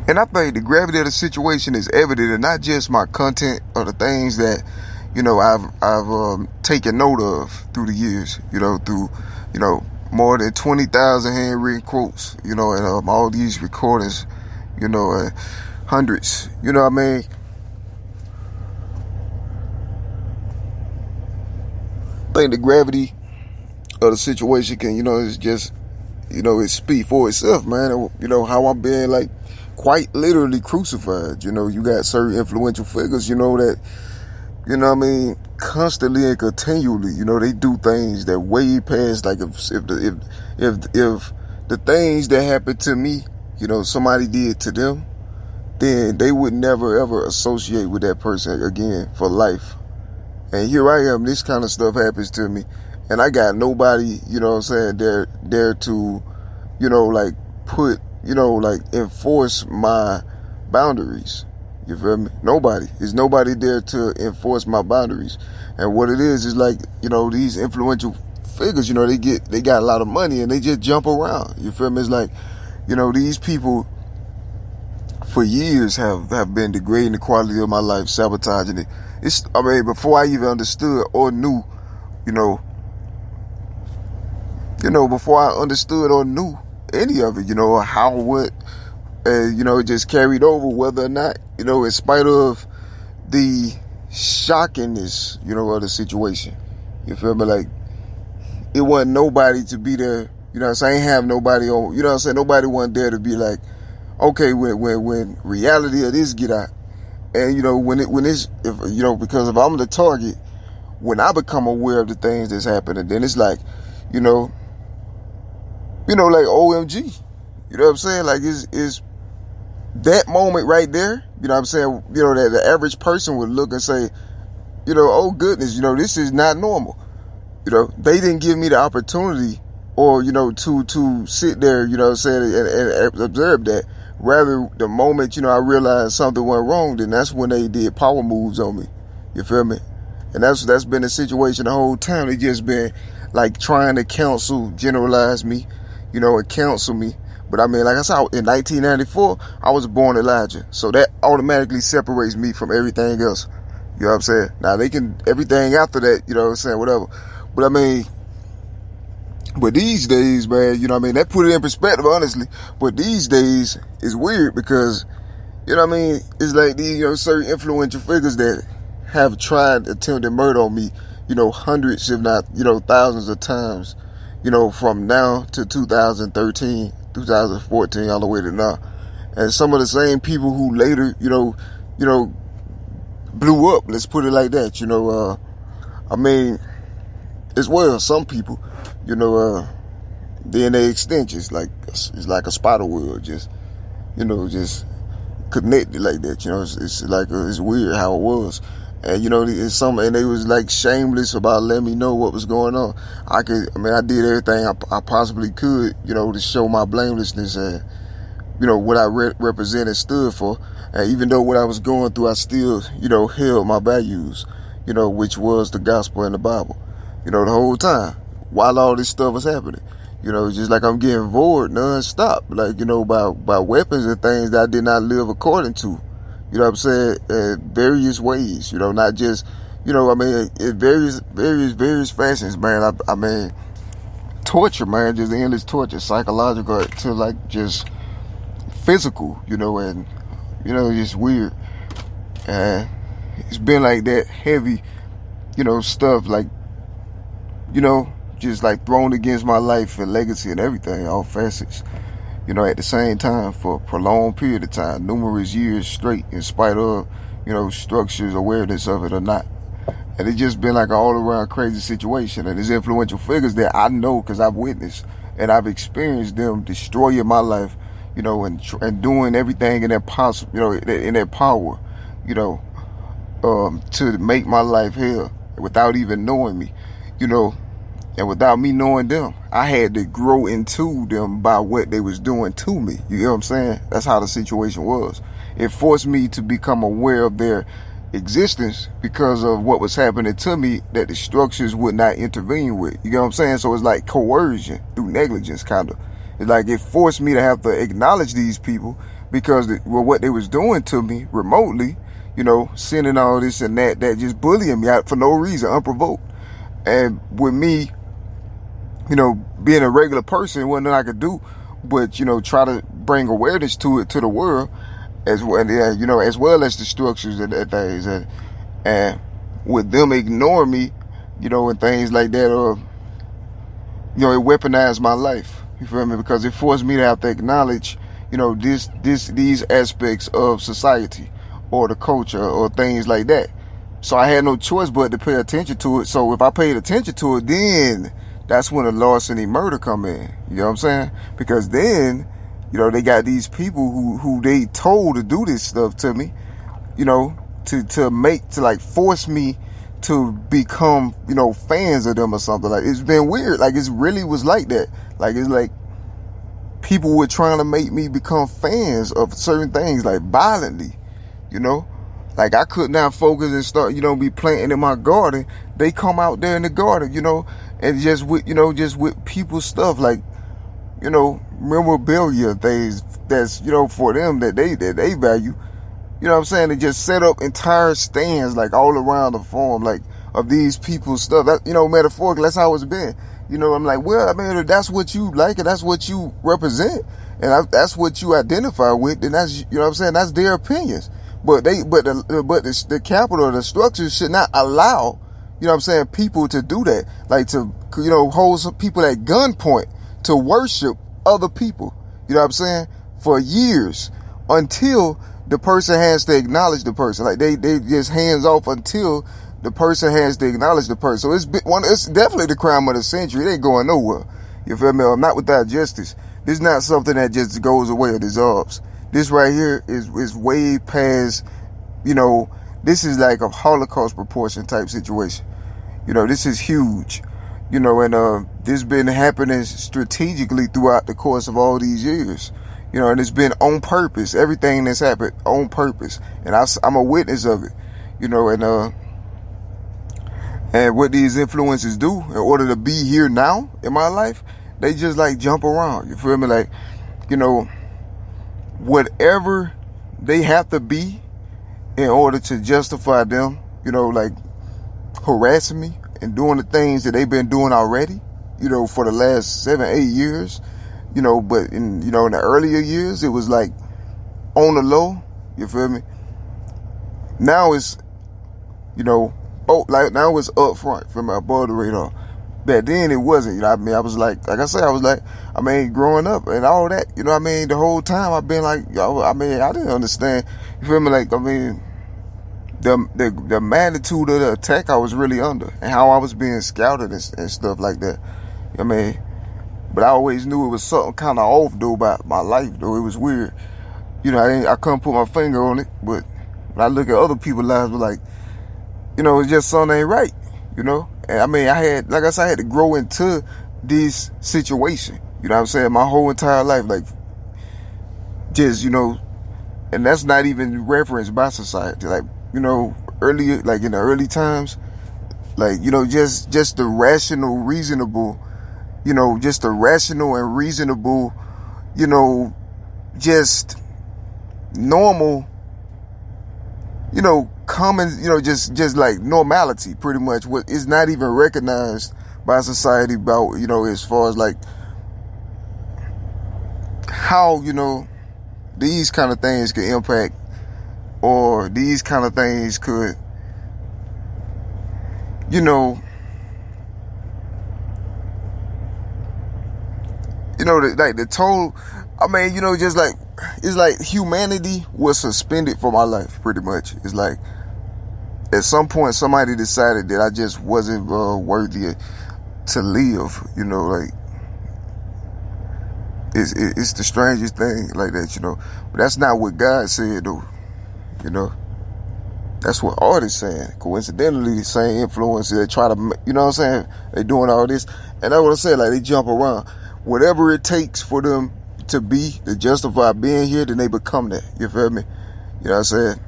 And I think the gravity of the situation is evident in not just my content or the things that, I've taken note of through the years, through, more than 20,000 handwritten quotes, and all these recordings, hundreds, what I mean? I think the gravity of the situation can, it's just, it speak for itself, man. How I'm being like quite literally crucified. You got certain influential figures, that, constantly and continually, they do things that way past, like if the things that happened to me, somebody did to them, then they would never ever associate with that person again for life. And here I am, this kind of stuff happens to me, and I got nobody, there to, like put, like enforce my boundaries. You feel me? Nobody. There's nobody there to enforce my boundaries. And what it is like, these influential figures, they got a lot of money and they just jump around. You feel me? It's like, these people for years have been degrading the quality of my life, sabotaging it. Before I even understood or knew, before I understood or knew any of it, how, what, it just carried over, whether or not, in spite of the shockingness, of the situation. You feel me? Like, it wasn't nobody to be there, I ain't have nobody on, nobody wasn't there to be like, okay, when reality of this get out, and, because if I'm the target, when I become aware of the things that's happening, then it's like, like OMG. You know what I'm saying? Like, it's that moment right there, that the average person would look and say, oh goodness, this is not normal. They didn't give me the opportunity or, to sit there, and observe that. Rather, the moment, I realized something went wrong, then that's when they did power moves on me. You feel me? And that's been the situation the whole time. They just been like trying to generalize me, and counsel me. But like I said, in 1994, I was born Elijah. So that automatically separates me from everything else. You know what I'm saying? Now they can, everything after that, whatever. But but these days, man, that put it in perspective, honestly. But these days is weird because, it's like these, certain influential figures that have tried attempted murder on me, hundreds, if not, thousands of times, from now to 2013, 2014, all the way to now. And some of the same people who later, blew up, let's put it like that, as well, some people, DNA extensions, like, it's like a spider web, just connected like that, it's like, it's weird how it was. And, and they was like shameless about letting me know what was going on. I did everything I possibly could, to show my blamelessness and, what I represented, stood for. And even though what I was going through, I still, held my values, which was the gospel and the Bible, the whole time while all this stuff was happening. Just like I'm getting bored non-stop, like, by weapons and things that I did not live according to. You know what I'm saying? Various ways, not just, in various fashions, man. Torture, man, just endless torture, psychological to like just physical, and, just weird. And it's been like that heavy, stuff like, just like thrown against my life and legacy and everything, all facets. At the same time for a prolonged period of time, numerous years straight, in spite of, structures, awareness of it or not. And it's just been like an all-around crazy situation. And there's influential figures that I know because I've witnessed and I've experienced them destroying my life, and doing everything in their in their power, to make my life hell without even knowing me, and without me knowing them. I had to grow into them by what they was doing to me. You know what I'm saying? That's how the situation was. It forced me to become aware of their existence because of what was happening to me that the structures would not intervene with. You know what I'm saying? So it's like coercion through negligence, kind of. It's like it forced me to have to acknowledge these people because what they was doing to me remotely, sending all this and that just bullying me out for no reason, unprovoked. And with me, being a regular person, wasn't nothing I could do but, try to bring awareness to it, to the world, as well, as well as the structures and things. And with them ignoring me, and things like that, it weaponized my life. You feel me? Because it forced me to have to acknowledge, these aspects of society or the culture or things like that. So I had no choice but to pay attention to it. So if I paid attention to it, then that's when the larceny murder come in. You know what I'm saying? Because then, they got these people who they told to do this stuff to me, to force me to become, fans of them or something. Like, it's been weird. Like, it really was like that. Like, it's like people were trying to make me become fans of certain things, like violently, Like, I could not focus and start, be planting in my garden. They come out there in the garden, and just with people's stuff, like, memorabilia things that's, for them that they value. You know what I'm saying? They just set up entire stands, like, all around the farm, like, of these people's stuff. That, metaphorically, that's how it's been. I'm like, well, I mean, if that's what you like and that's what you represent and that's what you identify with, then that's, that's their opinions. But the capital, the structure should not allow, people to do that. Like, to, hold some people at gunpoint to worship other people. You know what I'm saying? For years, until the person has to acknowledge the person. Like, they just hands off until the person has to acknowledge the person. So it's definitely the crime of the century. It ain't going nowhere. You feel me? Not without justice. This is not something that just goes away or dissolves. This right here is way past, this is like a Holocaust proportion type situation. This is huge. And this been happening strategically throughout the course of all these years. And it's been on purpose. Everything that's happened on purpose. And I'm a witness of it. And what these influences do in order to be here now in my life, they just like jump around. You feel me? Like, whatever they have to be in order to justify them, like harassing me and doing the things that they've been doing already, for the last 7-8 years, but in the earlier years, it was like on the low. You feel me? Now it's, now it's up front from above the radar. Back then it wasn't, I was like I said, growing up and all that, the whole time I've been like, I didn't understand, you feel me, like, the magnitude of the attack I was really under and how I was being scouted and stuff like that, but I always knew it was something kind of off, though, about my life, though. It was weird, I couldn't put my finger on it, but when I look at other people's lives, I'm like, it's just something ain't right, And I had, like I said, I had to grow into this situation. You know what I'm saying? My whole entire life, like, just, and that's not even referenced by society. Like, earlier, like in the early times, like, just the rational, reasonable, just the rational and reasonable, just normal, common, just like normality, pretty much, what is not even recognized by society about, as far as like how, these kind of things could impact, or these kind of things could, like the total, just like, it's like humanity was suspended for my life, pretty much. It's like, at some point, somebody decided that I just wasn't worthy to live, like, it's the strangest thing like that, but that's not what God said, though, that's what artists saying. Coincidentally, the same influences, they try to, they doing all this, and that's what I said, like, they jump around. Whatever it takes for them to justify being here, then they become that. You feel me? You know what I'm saying?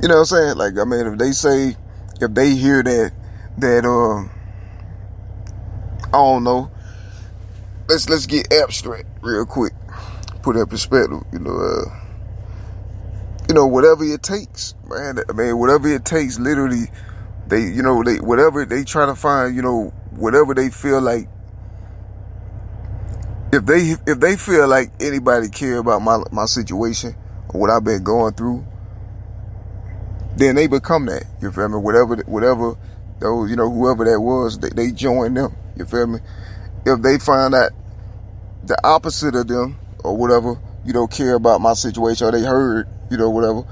You know what I'm saying? Like, if they hear that, I don't know, let's get abstract real quick. Put that in perspective, whatever it takes, man. I mean, whatever it takes, literally, whatever they try to find, whatever they feel like. If they feel like anybody care about my situation or what I've been going through, then they become that. You feel me? Whatever those, whoever that was, they join them. You feel me? If they find out the opposite of them or whatever, care about my situation, or they heard, whatever,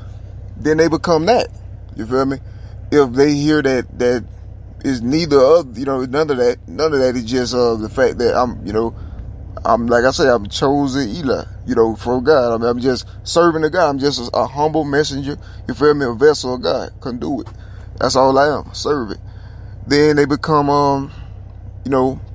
then they become that. You feel me? If they hear that is neither of, none of that is just the fact that I'm like I say, I'm chosen Eli, for God. I mean, I'm just serving the God. I'm just a humble messenger. You feel me? A vessel of God. Couldn't do it. That's all I am. Serve it. Then they become,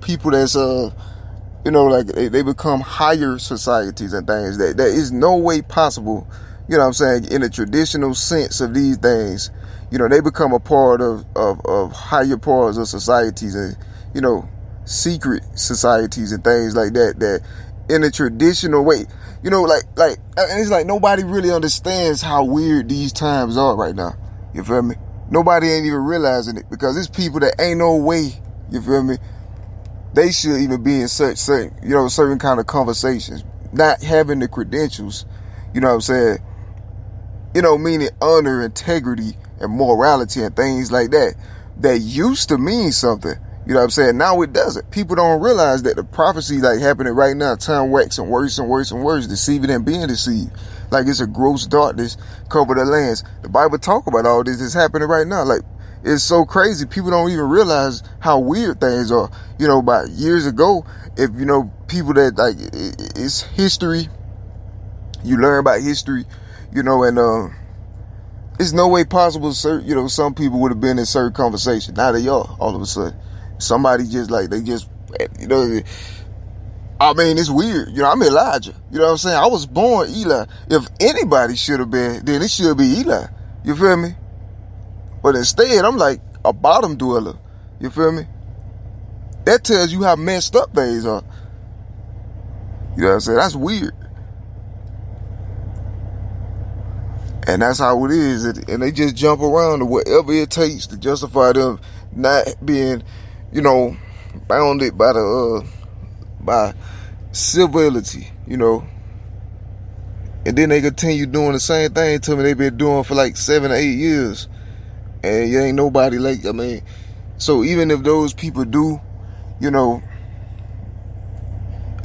people that's, like they become higher societies and things that is no way possible. You know what I'm saying? In the traditional sense of these things, they become a part of higher parts of societies and, secret societies and things like that in a traditional way, and it's like nobody really understands how weird these times are right now. You feel me? Nobody ain't even realizing it, because it's people that ain't no way, you feel me, they should even be in certain kind of conversations, not having the credentials, you know what I'm saying, meaning honor, integrity, and morality and things like that used to mean something. You know what I'm saying? Now it doesn't. People don't realize that the prophecy like happening right now, time waxing worse and worse and worse, deceiving and being deceived. Like it's a gross darkness cover the lands. The Bible talk about all this is happening right now. Like, it's so crazy. People don't even realize how weird things are. About years ago, if, people that like, it's history, you learn about history, and, it's no way possible, some people would have been in certain conversations. Now they are, all of a sudden. Somebody just like, they just, I mean, it's weird. I'm Elijah. You know what I'm saying? I was born Eli. If anybody should have been, then it should be Eli. You feel me? But instead, I'm like a bottom dweller. You feel me? That tells you how messed up things are. You know what I'm saying? That's weird. And that's how it is. And they just jump around to whatever it takes to justify them not being, bounded by by civility, And then they continue doing the same thing to me they've been doing for like 7 or 8 years. And you ain't nobody like, so even if those people do, if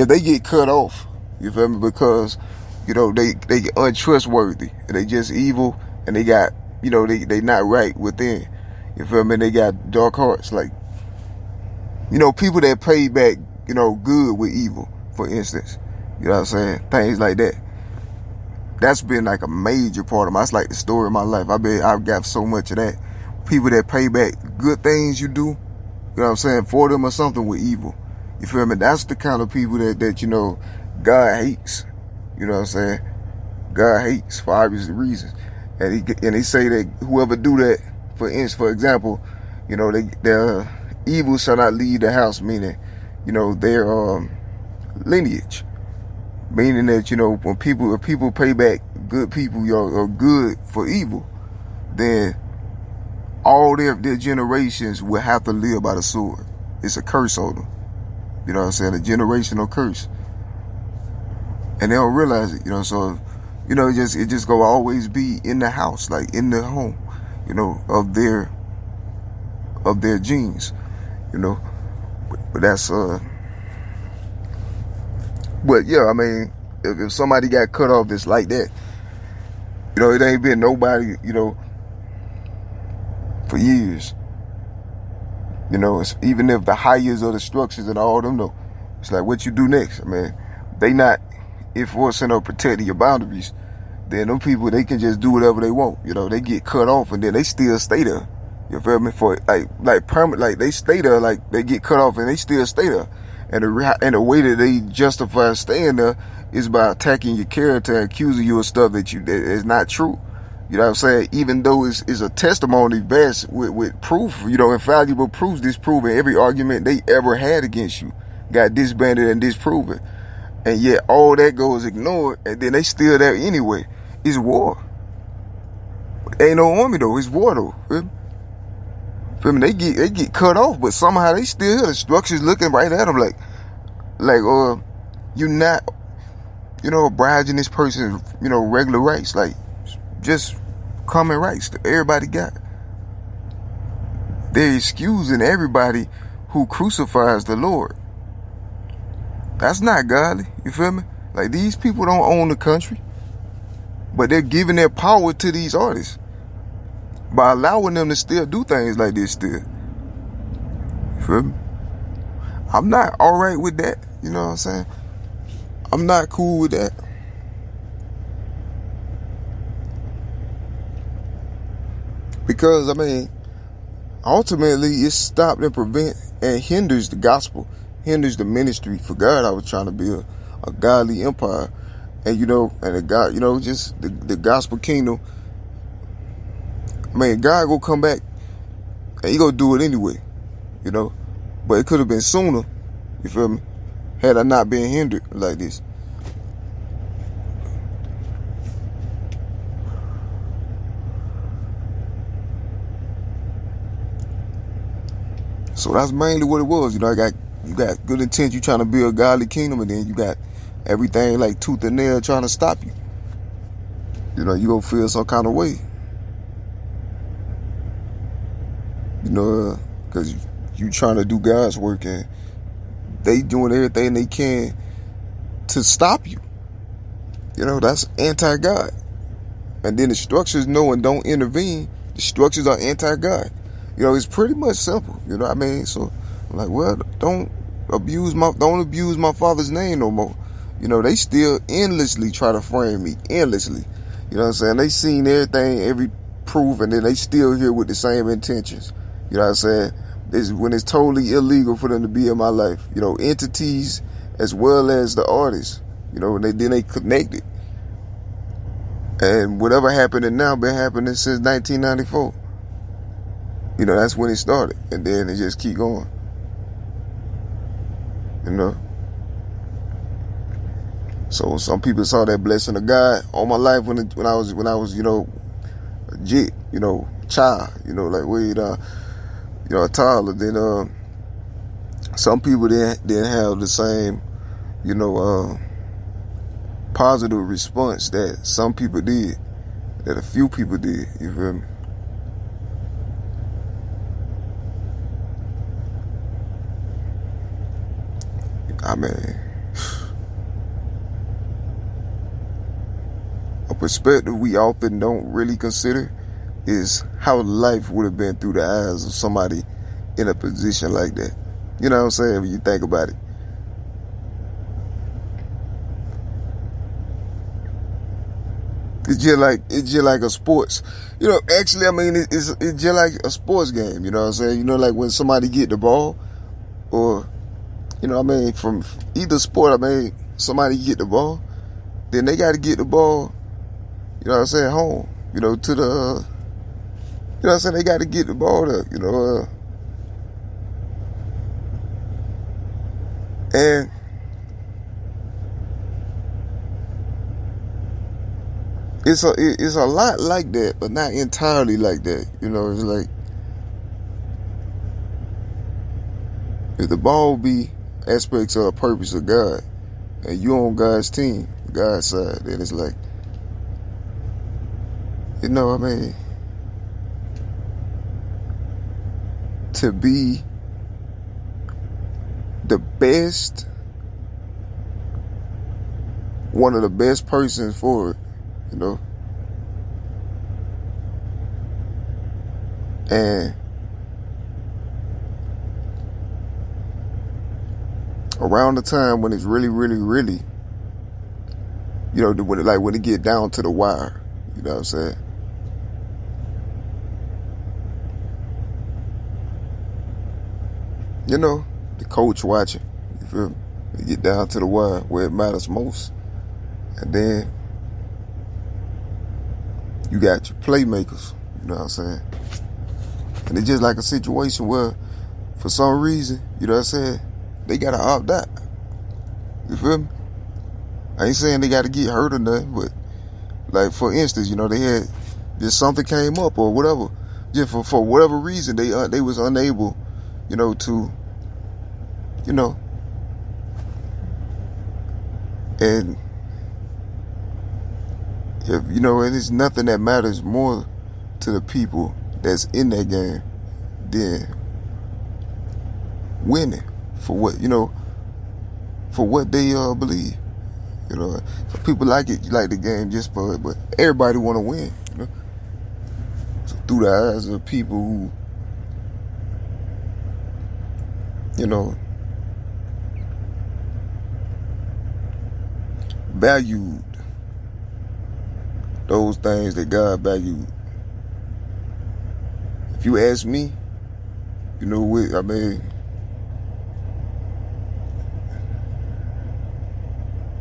they get cut off, you feel me, because, they get untrustworthy and they just evil and they got, they not right within. You feel me? They got dark hearts. Like, people that pay back, good with evil, for instance. You know what I'm saying? Things like that. That's been like a major part of that's like the story of my life. I've got so much of that. People that pay back good things you do, you know what I'm saying, for them or something with evil. You feel me? That's the kind of people that God hates. You know what I'm saying? God hates for obvious reasons. And he say that whoever do that, for example, their evil shall not leave the house, meaning, their lineage. Meaning that, when people pay back good people, or good for evil, then all their generations will have to live by the sword. It's a curse on them. You know what I'm saying? A generational curse. And they don't realize it, so, it just go always be in the house, like in the home, of their genes, but that's, but yeah, I mean, if somebody got cut off that's like that, it ain't been nobody, for years, it's, even if the highest of the structures and all them know, it's like, what you do next? I mean, they not enforcing or protecting your boundaries, then them people, they can just do whatever they want. They get cut off and then they still stay there. You feel me? For like permanent, like they stay there, like they get cut off and they still stay there. And the way that they justify staying there is by attacking your character and accusing you of stuff that is not true. You know what I'm saying? Even though it's a testimony vast with proof, infallible proofs disproving every argument they ever had against you. got disbanded and disproven. And yet all that goes ignored, and then they still there anyway. It's war. Ain't no army though, it's war though. Feel me? They get cut off, but somehow they still here. The structure's looking right at them like you're not, obliging this person, regular rights, like just common rights that everybody got. They're excusing everybody who crucifies the Lord. That's not godly, you feel me? Like, these people don't own the country, but they're giving their power to these artists by allowing them to still do things like this still. You feel me? I'm not all right with that, you know what I'm saying? I'm not cool with that. Because, ultimately, it stopped and prevent and hinders the gospel, hinders the ministry. For God, I was trying to build a godly empire. And, just the gospel kingdom. God gonna come back and he gonna do it anyway, But it could have been sooner, you feel me, had I not been hindered like this. So that's mainly what it was. You got good intent. You trying to build a godly kingdom, and then you got everything like tooth and nail trying to stop you. You gonna feel some kind of way. Because you trying to do God's work, and they doing everything they can to stop you. That's anti-God. And then the structures know and don't intervene. The structures are anti-God. It's pretty much simple. You know what I mean? So I'm like, well, don't abuse my father's name no more. They still endlessly try to frame me. Endlessly. You know what I'm saying? They seen everything, every proof, and then they still here with the same intentions. You know what I'm saying? When it's totally illegal for them to be in my life. Entities as well as the artists. And then they connected. And whatever happening now been happening since 1994. That's when it started. And then it just keep going. So some people saw that blessing of God all my life when I was a jit, child, like way a toddler. Then some people didn't have the same, positive response that some people did, that a few people did. You feel me? A perspective we often don't really consider is how life would have been through the eyes of somebody in a position like that. You know what I'm saying? When you think about it. It's just like a sports. Actually, it's just like a sports game. You know what I'm saying? Like when somebody get the ball, or from either sport, somebody get the ball, then they got to get the ball, home, to the, they got to get the ball there, and it's a lot like that, but not entirely like that, it's like, if the ball be aspects of the purpose of God, and you on God's team, God's side, then it's like, to be the best, one of the best persons for it, and around the time when it's really, really, really, when it get down to the wire, you know what I'm saying? The coach watching, you feel me? It get down to the wire where it matters most. And then you got your playmakers, you know what I'm saying? And it's just like a situation where, for some reason, you know what I'm saying, they gotta opt out. You feel me? I ain't saying they gotta get hurt or nothing, but like for instance, you know, they had just something came up or whatever, just for whatever reason they was unable, you know, to, you know, and if you know, and it's nothing that matters more to the people that's in that game than winning for what, you know, for what they believe. You know, some people like the game just for it, but everybody want to win. You know, so through the eyes of people who, you know, valued those things that God valued. If you ask me, you know what I mean.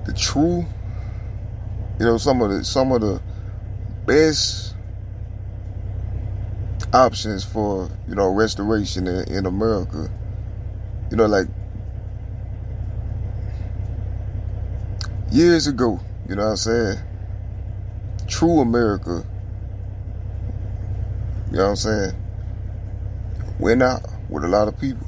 The true, you know, some of the best options for, you know, restoration in America, you know, like years ago, you know what I'm saying, true America, you know what I'm saying, went out with a lot of people.